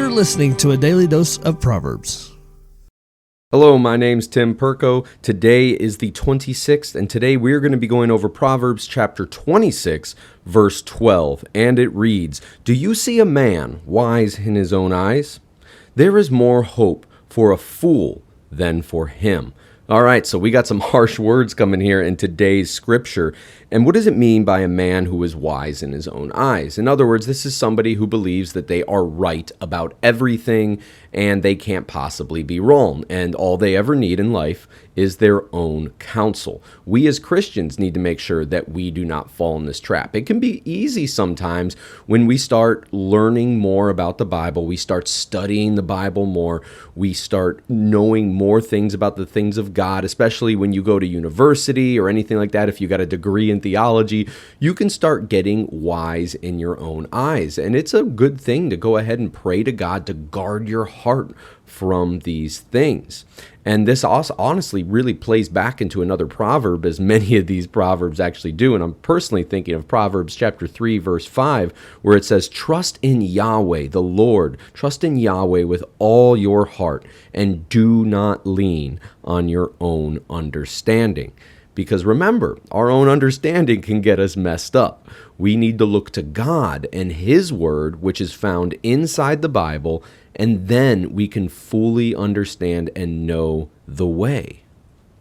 You're listening to a daily dose of Proverbs. Hello, my name's Tim Perko. Today is the 26th, and today we're going to be going over Proverbs chapter 26, verse 12, and it reads, "Do you see a man wise in his own eyes? There is more hope for a fool than for him." All right, so we got some harsh words coming here in today's scripture. And what does it mean by a man who is wise in his own eyes? In other words, this is somebody who believes that they are right about everything and they can't possibly be wrong. And all they ever need in life is their own counsel. We as Christians need to make sure that we do not fall in this trap. It can be easy sometimes when we start learning more about the Bible, we start studying the Bible more, we start knowing more things about the things of God, especially when you go to university or anything like that. If you got a degree in theology, you can start getting wise in your own eyes. And it's a good thing to go ahead and pray to God to guard your heart from these things. And this also honestly really plays back into another proverb, as many of these proverbs actually do. And I'm personally thinking of Proverbs chapter 3, verse 5, where it says, "Trust in Yahweh, the Lord. Trust in Yahweh with all your heart, and do not lean on your own understanding." Because remember, our own understanding can get us messed up. We need to look to God and His Word, which is found inside the Bible, and then we can fully understand and know the way.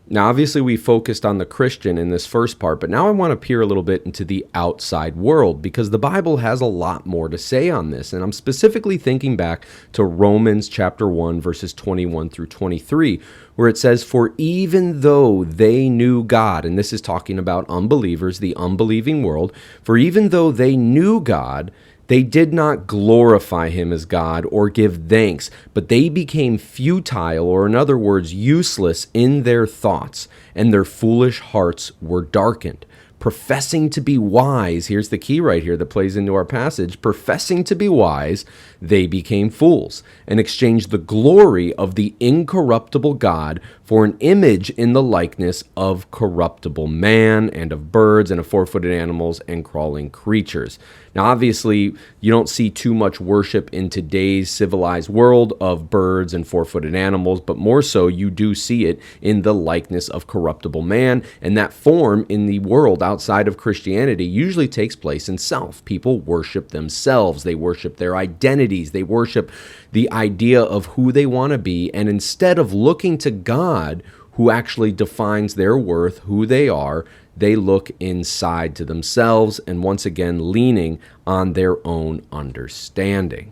Now, obviously, we focused on the Christian in this first part, but now I want to peer a little bit into the outside world because the Bible has a lot more to say on this. And I'm specifically thinking back to Romans chapter 1, verses 21 through 23, where it says, "For even though they knew God," and this is talking about unbelievers, the unbelieving world, "for even though they knew God, they did not glorify Him as God or give thanks, but they became futile," or in other words, useless in their thoughts, "and their foolish hearts were darkened. Professing to be wise," here's the key right here that plays into our passage, "professing to be wise, they became fools, and exchanged the glory of the incorruptible God for an image in the likeness of corruptible man, and of birds, and of four-footed animals, and crawling creatures." Now, obviously, you don't see too much worship in today's civilized world of birds and four-footed animals, but more so, you do see it in the likeness of corruptible man, and that form in the world outside of Christianity usually takes place in self. People worship themselves. They worship their identities. They worship the idea of who they want to be, and instead of looking to God, who actually defines their worth, who they are, they look inside to themselves and once again leaning on their own understanding.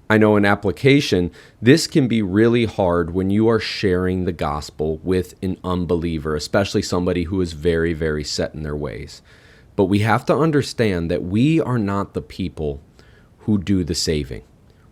I know in application, this can be really hard when you are sharing the gospel with an unbeliever, especially somebody who is very, very set in their ways. But we have to understand that we are not the people who do the saving.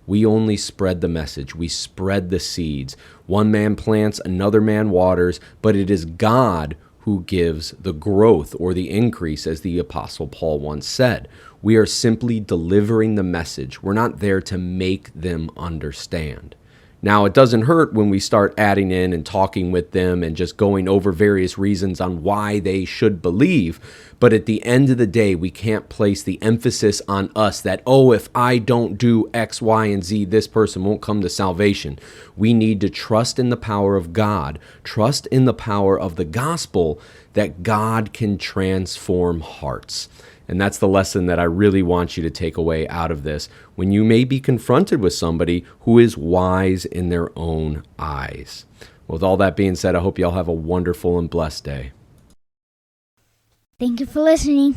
We only spread the message. We spread the seeds. One man plants, another man waters, but it is God who gives the growth or the increase, as the Apostle Paul once said. We are simply delivering the message. We're not there to make them understand. Now, it doesn't hurt when we start adding in and talking with them and just going over various reasons on why they should believe. But at the end of the day, we can't place the emphasis on us that, oh, if I don't do X, Y, and Z, this person won't come to salvation. We need to trust in the power of God, trust in the power of the gospel that God can transform hearts. And that's the lesson that I really want you to take away out of this when you may be confronted with somebody who is wise in their own eyes. With all that being said, I hope you all have a wonderful and blessed day. Thank you for listening.